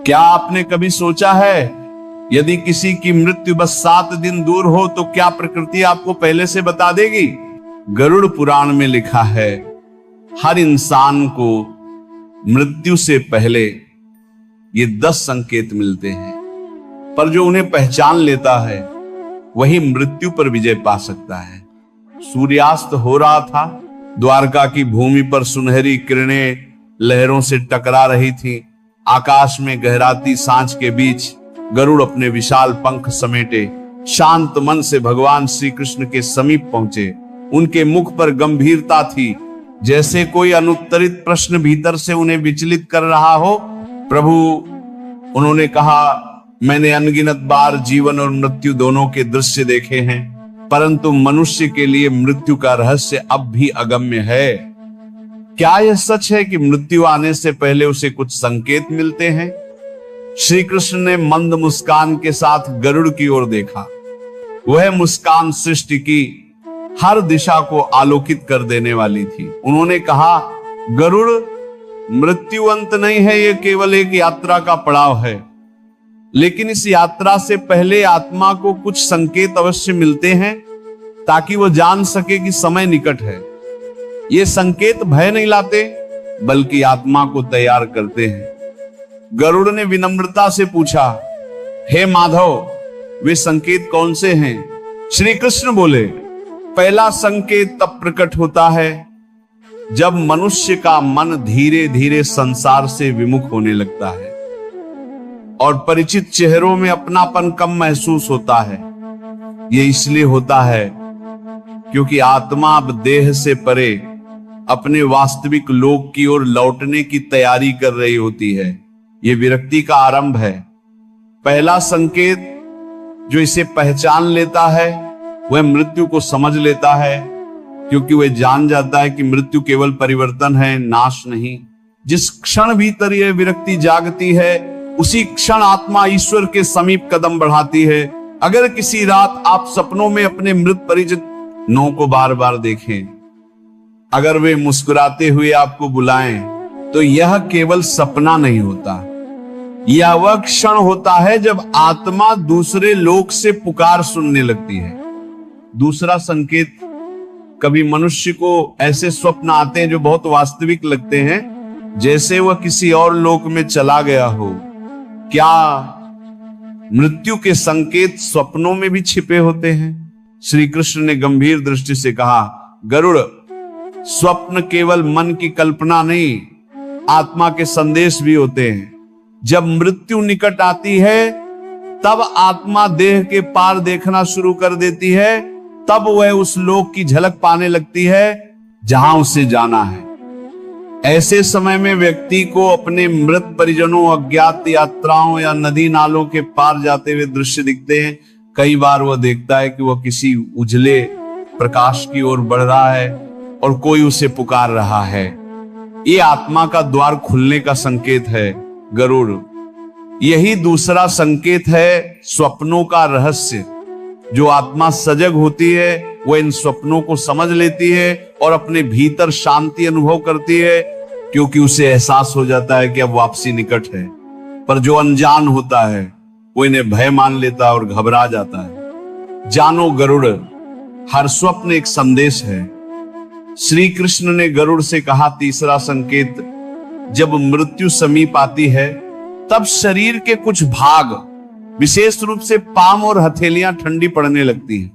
क्या आपने कभी सोचा है यदि किसी की मृत्यु बस 7 दिन दूर हो तो क्या प्रकृति आपको पहले से बता देगी? गरुड़ पुराण में लिखा है, हर इंसान को मृत्यु से पहले ये 10 संकेत मिलते हैं, पर जो उन्हें पहचान लेता है वही मृत्यु पर विजय पा सकता है। सूर्यास्त हो रहा था, द्वारका की भूमि पर सुनहरी किरणें लहरों से टकरा रही थी। आकाश में गहराती सांझ के बीच गरुड़ अपने विशाल पंख समेटे शांत मन से भगवान श्री कृष्ण के समीप पहुंचे। उनके मुख पर गंभीरता थी, जैसे कोई अनुत्तरित प्रश्न भीतर से उन्हें विचलित कर रहा हो। प्रभु, उन्होंने कहा, मैंने अनगिनत बार जीवन और मृत्यु दोनों के दृश्य देखे हैं, परंतु मनुष्य के लिए मृत्यु का रहस्य अब भी अगम्य है। क्या यह सच है कि मृत्यु आने से पहले उसे कुछ संकेत मिलते हैं? श्री कृष्ण ने मंद मुस्कान के साथ गरुड़ की ओर देखा। वह मुस्कान सृष्टि की हर दिशा को आलोकित कर देने वाली थी। उन्होंने कहा, गरुड़, मृत्यु अंत नहीं है, यह केवल एक यात्रा का पड़ाव है। लेकिन इस यात्रा से पहले आत्मा को कुछ संकेत अवश्य मिलते हैं ताकि वह जान सके कि समय निकट है। ये संकेत भय नहीं लाते, बल्कि आत्मा को तैयार करते हैं। गरुड़ ने विनम्रता से पूछा, हे माधव, वे संकेत कौन से हैं? श्री कृष्ण बोले, पहला संकेत तब प्रकट होता है जब मनुष्य का मन धीरे धीरे संसार से विमुख होने लगता है और परिचित चेहरों में अपनापन कम महसूस होता है। यह इसलिए होता है क्योंकि आत्मा अब देह से परे अपने वास्तविक लोक की ओर लौटने की तैयारी कर रही होती है। यह विरक्ति का आरंभ है। पहला संकेत जो इसे पहचान लेता है वह मृत्यु को समझ लेता है, क्योंकि वह जान जाता है कि मृत्यु केवल परिवर्तन है, नाश नहीं। जिस क्षण भीतर यह विरक्ति जागती है, उसी क्षण आत्मा ईश्वर के समीप कदम बढ़ाती है। अगर किसी रात आप सपनों में अपने मृत परिजनों को बार बार देखें, अगर वे मुस्कुराते हुए आपको बुलाएं, तो यह केवल सपना नहीं होता, यह वह क्षण होता है जब आत्मा दूसरे लोक से पुकार सुनने लगती है। दूसरा संकेत, कभी मनुष्य को ऐसे स्वप्न आते हैं जो बहुत वास्तविक लगते हैं, जैसे वह किसी और लोक में चला गया हो। क्या मृत्यु के संकेत स्वप्नों में भी छिपे होते हैं? श्री कृष्ण ने गंभीर दृष्टि से कहा, गरुड़, स्वप्न केवल मन की कल्पना नहीं, आत्मा के संदेश भी होते हैं। जब मृत्यु निकट आती है, तब आत्मा देह के पार देखना शुरू कर देती है। तब वह उस लोक की झलक पाने लगती है जहां उसे जाना है। ऐसे समय में व्यक्ति को अपने मृत परिजनों, अज्ञात यात्राओं या नदी नालों के पार जाते हुए दृश्य दिखते हैं। कई बार वह देखता है कि वह किसी उजले प्रकाश की ओर बढ़ रहा है और कोई उसे पुकार रहा है। ये आत्मा का द्वार खुलने का संकेत है। गरुड़, यही दूसरा संकेत है स्वप्नों का रहस्य। जो आत्मा सजग होती है वह इन स्वप्नों को समझ लेती है और अपने भीतर शांति अनुभव करती है, क्योंकि उसे एहसास हो जाता है कि अब वापसी निकट है। पर जो अनजान होता है वो इन्हें भय मान लेता है और घबरा जाता है। जानो गरुड़, हर स्वप्न एक संदेश है। श्री कृष्ण ने गरुड़ से कहा, तीसरा संकेत, जब मृत्यु समीप आती है तब शरीर के कुछ भाग, विशेष रूप से पाम और हथेलियां ठंडी पड़ने लगती हैं।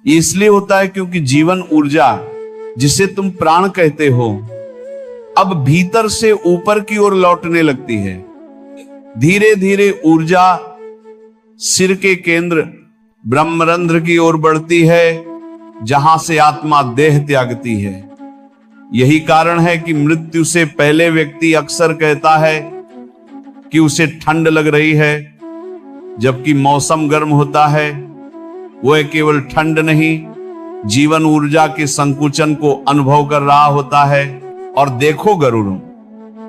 ये इसलिए होता है क्योंकि जीवन ऊर्जा, जिसे तुम प्राण कहते हो, अब भीतर से ऊपर की ओर लौटने लगती है। धीरे धीरे ऊर्जा सिर के केंद्र ब्रह्मरंध्र की ओर बढ़ती है, जहां से आत्मा देह त्यागती है। यही कारण है कि मृत्यु से पहले व्यक्ति अक्सर कहता है कि उसे ठंड लग रही है, जबकि मौसम गर्म होता है। वह केवल ठंड नहीं, जीवन ऊर्जा के संकुचन को अनुभव कर रहा होता है। और देखो गरुड़,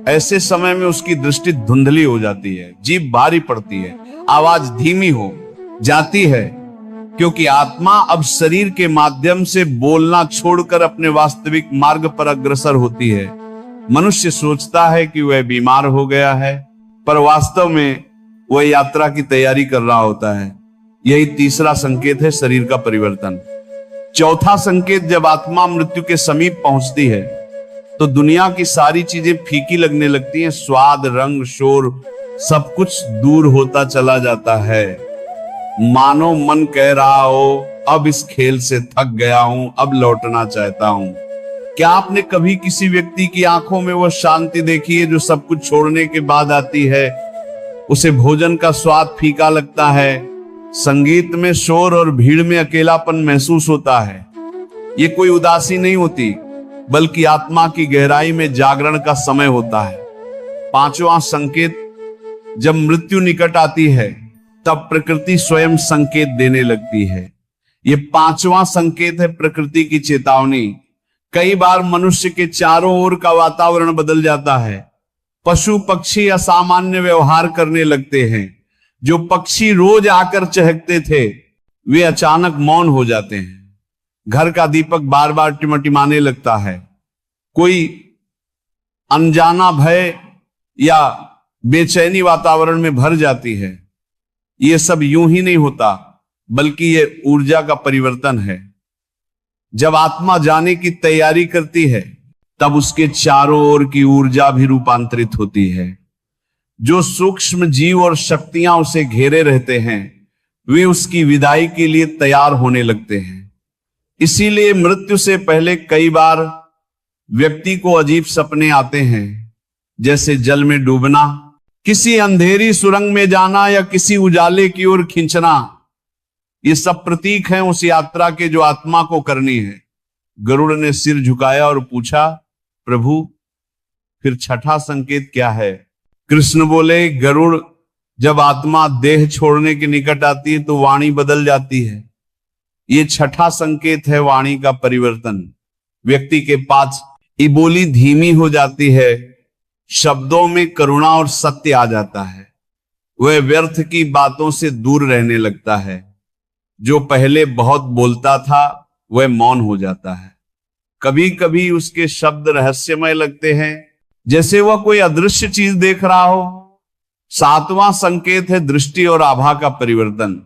ऐसे समय में उसकी दृष्टि धुंधली हो जाती है, जीभ भारी पड़ती है, आवाज धीमी हो जाती है, क्योंकि आत्मा अब शरीर के माध्यम से बोलना छोड़कर अपने वास्तविक मार्ग पर अग्रसर होती है। मनुष्य सोचता है कि वह बीमार हो गया है, पर वास्तव में वह यात्रा की तैयारी कर रहा होता है। यही तीसरा संकेत है शरीर का परिवर्तन। चौथा संकेत, जब आत्मा मृत्यु के समीप पहुंचती है तो दुनिया की सारी चीजें फीकी लगने लगती हैं। स्वाद, रंग, शोर सब कुछ दूर होता चला जाता है। मानो मन कह रहा हो, अब इस खेल से थक गया हूं, अब लौटना चाहता हूं। क्या आपने कभी किसी व्यक्ति की आंखों में वह शांति देखी है जो सब कुछ छोड़ने के बाद आती है? उसे भोजन का स्वाद फीका लगता है, संगीत में शोर और भीड़ में अकेलापन महसूस होता है। ये कोई उदासी नहीं होती, बल्कि आत्मा की गहराई में जागरण का समय होता है। पांचवा संकेत, जब मृत्यु निकट आती है तब प्रकृति स्वयं संकेत देने लगती है। ये पांचवा संकेत है प्रकृति की चेतावनी। कई बार मनुष्य के चारों ओर का वातावरण बदल जाता है। पशु पक्षी असामान्य व्यवहार करने लगते हैं। जो पक्षी रोज आकर चहकते थे वे अचानक मौन हो जाते हैं। घर का दीपक बार बार टिमटिमाने लगता है। कोई अनजाना भय या बेचैनी वातावरण में भर जाती है। यह सब यूं ही नहीं होता, बल्कि यह ऊर्जा का परिवर्तन है। जब आत्मा जाने की तैयारी करती है तब उसके चारों ओर की ऊर्जा भी रूपांतरित होती है। जो सूक्ष्म जीव और शक्तियां उसे घेरे रहते हैं वे उसकी विदाई के लिए तैयार होने लगते हैं। इसीलिए मृत्यु से पहले कई बार व्यक्ति को अजीब सपने आते हैं, जैसे जल में डूबना, किसी अंधेरी सुरंग में जाना या किसी उजाले की ओर खींचना। ये सब प्रतीक हैं उस यात्रा के जो आत्मा को करनी है। गरुड़ ने सिर झुकाया और पूछा, प्रभु फिर छठा संकेत क्या है? कृष्ण बोले, गरुड़, जब आत्मा देह छोड़ने के निकट आती है तो वाणी बदल जाती है। ये छठा संकेत है वाणी का परिवर्तन। व्यक्ति के पास बोली धीमी हो जाती है, शब्दों में करुणा और सत्य आ जाता है। वह व्यर्थ की बातों से दूर रहने लगता है। जो पहले बहुत बोलता था वह मौन हो जाता है। कभी कभी उसके शब्द रहस्यमय लगते हैं, जैसे वह कोई अदृश्य चीज देख रहा हो। सातवां संकेत है दृष्टि और आभा का परिवर्तन।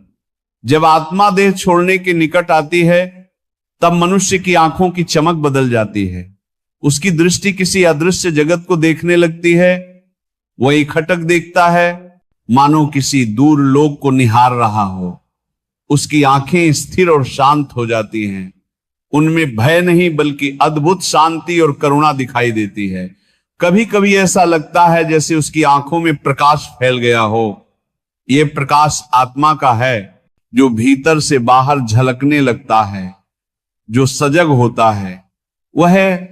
जब आत्मा देह छोड़ने के निकट आती है तब मनुष्य की आंखों की चमक बदल जाती है। उसकी दृष्टि किसी अदृश्य जगत को देखने लगती है। वही खटक देखता है, मानो किसी दूर लोक को निहार रहा हो। उसकी आंखें स्थिर और शांत हो जाती हैं। उनमें भय नहीं बल्कि अद्भुत शांति और करुणा दिखाई देती है। कभी कभी ऐसा लगता है जैसे उसकी आंखों में प्रकाश फैल गया हो। यह प्रकाश आत्मा का है जो भीतर से बाहर झलकने लगता है। जो सजग होता है वह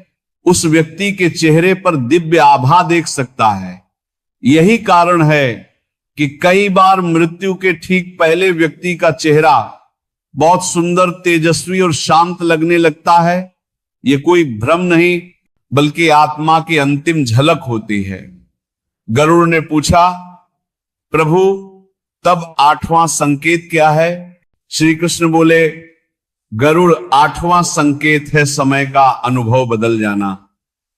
उस व्यक्ति के चेहरे पर दिव्य आभा देख सकता है। यही कारण है कि कई बार मृत्यु के ठीक पहले व्यक्ति का चेहरा बहुत सुंदर, तेजस्वी और शांत लगने लगता है। यह कोई भ्रम नहीं बल्कि आत्मा की अंतिम झलक होती है। गरुड़ ने पूछा, प्रभु तब आठवां संकेत क्या है? श्री कृष्ण बोले, गरुड़, आठवां संकेत है समय का अनुभव बदल जाना।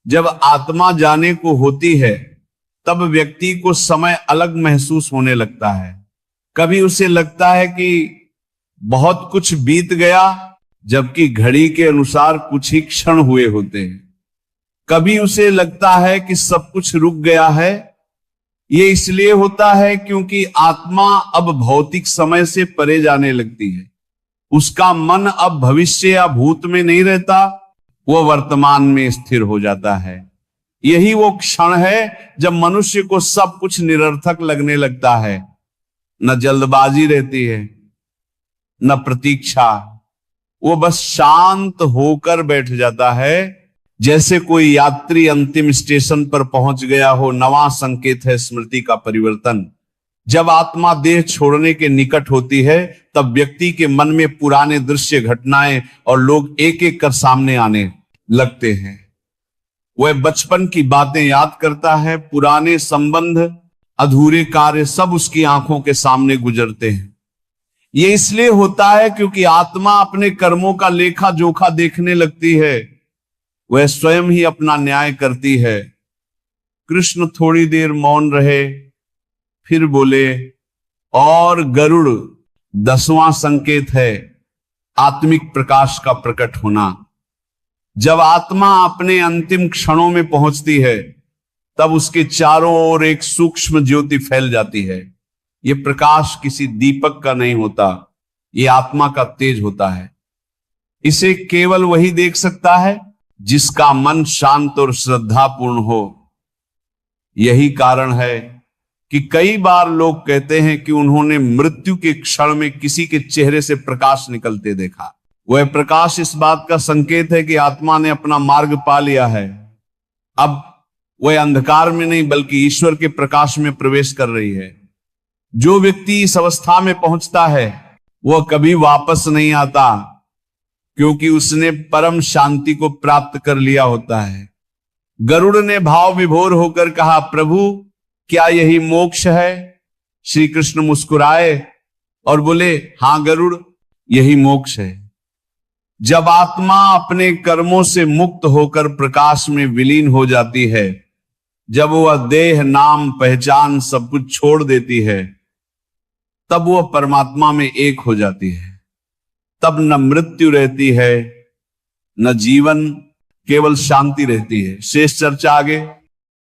जब आत्मा जाने को होती है तब व्यक्ति को समय अलग महसूस होने लगता है। कभी उसे लगता है कि बहुत कुछ बीत गया, जबकि घड़ी के अनुसार कुछ ही क्षण हुए होते हैं। कभी उसे लगता है कि सब कुछ रुक गया है। ये इसलिए होता है क्योंकि आत्मा अब भौतिक समय से परे जाने लगती है। उसका मन अब भविष्य या भूत में नहीं रहता, वह वर्तमान में स्थिर हो जाता है। यही वो क्षण है जब मनुष्य को सब कुछ निरर्थक लगने लगता है। न जल्दबाजी रहती है, न प्रतीक्षा। वो बस शांत होकर बैठ जाता है, जैसे कोई यात्री अंतिम स्टेशन पर पहुंच गया हो। नवां संकेत है स्मृति का परिवर्तन। जब आत्मा देह छोड़ने के निकट होती है तब व्यक्ति के मन में पुराने दृश्य, घटनाएं और लोग एक एक कर सामने आने लगते हैं। वह बचपन की बातें याद करता है। पुराने संबंध, अधूरे कार्य सब उसकी आंखों के सामने गुजरते हैं। ये इसलिए होता है क्योंकि आत्मा अपने कर्मों का लेखा जोखा देखने लगती है। वह स्वयं ही अपना न्याय करती है। कृष्ण थोड़ी देर मौन रहे फिर बोले, और गरुड़ 10वां संकेत है आत्मिक प्रकाश का प्रकट होना। जब आत्मा अपने अंतिम क्षणों में पहुंचती है तब उसके चारों ओर एक सूक्ष्म ज्योति फैल जाती है। यह प्रकाश किसी दीपक का नहीं होता, यह आत्मा का तेज होता है। इसे केवल वही देख सकता है जिसका मन शांत और श्रद्धापूर्ण हो। यही कारण है कि कई बार लोग कहते हैं कि उन्होंने मृत्यु के क्षण में किसी के चेहरे से प्रकाश निकलते देखा। वह प्रकाश इस बात का संकेत है कि आत्मा ने अपना मार्ग पा लिया है। अब वह अंधकार में नहीं बल्कि ईश्वर के प्रकाश में प्रवेश कर रही है। जो व्यक्ति इस अवस्था में पहुंचता है वह कभी वापस नहीं आता, क्योंकि उसने परम शांति को प्राप्त कर लिया होता है। गरुड़ ने भाव विभोर होकर कहा, प्रभु क्या यही मोक्ष है? श्री कृष्ण मुस्कुराए और बोले, हां गरुड़, यही मोक्ष है। जब आत्मा अपने कर्मों से मुक्त होकर प्रकाश में विलीन हो जाती है, जब वह देह नाम पहचान सब कुछ छोड़ देती है, तब वह परमात्मा में एक हो जाती है। तब न मृत्यु रहती है, न जीवन, केवल शांति रहती है। शेष चर्चा आगे।